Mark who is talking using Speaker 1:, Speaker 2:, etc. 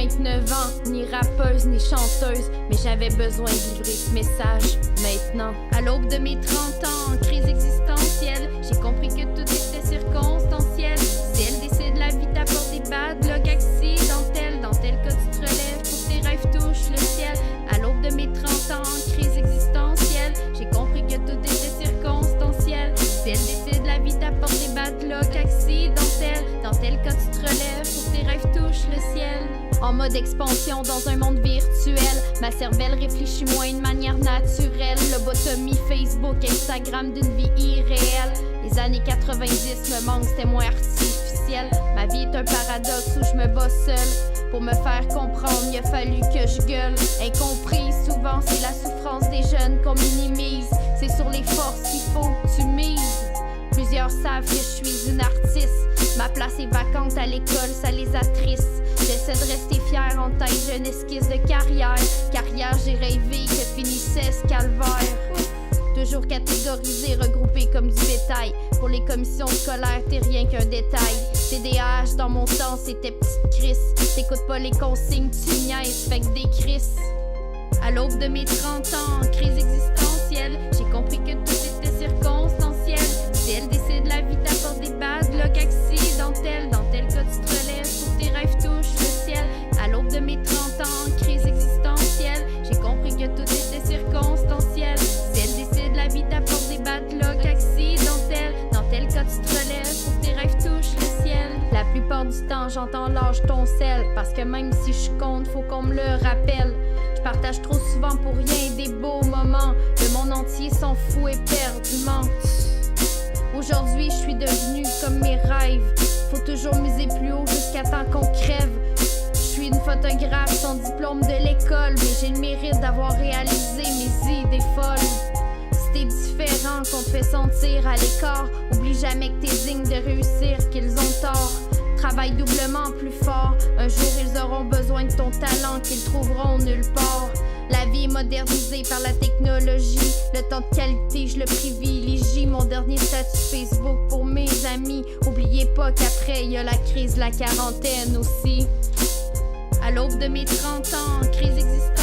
Speaker 1: 29 ans, ni rappeuse, ni chanteuse, mais j'avais besoin de livrer ce message maintenant. À l'aube de mes 30 ans, en crise existentielle, j'ai compris que tout était circonstanciel. Si elle décide, la vie t'apporte des bad luck accidentels. Dans tel cas, tu te relèves pour que tes rêves touchent le ciel. À l'aube de mes 30 ans, en crise existentielle, j'ai compris que tout était circonstanciel. Si elle décide, la vie t'apporte des bad luck accidentels. Dans tel cas, tu te relèves pour que tes rêves touchent le ciel. En mode expansion dans un monde virtuel, ma cervelle réfléchit moins de manière naturelle. Lobotomie, Facebook, Instagram d'une vie irréelle. Les années 90 me manquent, c'était moins artificiel. Ma vie est un paradoxe où je me bats seule. Pour me faire comprendre, il a fallu que je gueule. Incomprise, souvent c'est la souffrance des jeunes qu'on minimise. C'est sur les forces qu'il faut que tu mises. Plusieurs savent que je suis une artiste. Ma place est vacante à l'école, ça les attriste. J'essaie de rester fière en tête, j'ai une esquisse de carrière. Carrière, j'ai rêvé que finissait ce calvaire. Toujours catégorisé, regroupé comme du bétail. Pour les commissions scolaires, t'es rien qu'un détail. TDAH dans mon temps, c'était petite Chris. T'écoutes pas les consignes, tu niaises, fait que des crises. À l'aube de mes 30 ans, en crise existentielle, j'ai compris que tout était circonstanciel. Si elle décide, la vie t'apporte des bad luck accidentels. Dans tel cas, tu te relèves pour que tes rêves touchent le ciel. À l'aube de mes 30 ans, en crise existentielle, j'ai compris que tout était circonstanciel. Si elle décide, la vie t'apporte des bad luck accidentels. Dans tel cas, tu te relèves pour que tes rêves touchent le ciel. La plupart du temps, j'entends lâche ton sel. Parce que même si je compte, faut qu'on me le rappelle. Je partage trop souvent pour rien des beaux moments. Le monde entier s'en fout éperdument. Aujourd'hui, je suis devenue comme mes rêves. Faut toujours miser plus haut jusqu'à temps qu'on crève. Je suis une photographe sans diplôme de l'école, mais j'ai le mérite d'avoir réalisé mes idées folles. Si t'es différent, qu'on te fait sentir à l'écart, oublie jamais que t'es digne de réussir, qu'ils ont tort. Travaille doublement plus fort. Un jour, ils auront besoin de ton talent qu'ils trouveront nulle part. La vie est modernisée par la technologie. Le temps de qualité, je le privilégie. Mon dernier statut Facebook pour mes amis. Oubliez pas qu'après, il y a la crise, la quarantaine aussi. À l'aube de mes 30 ans, en crise existentielle,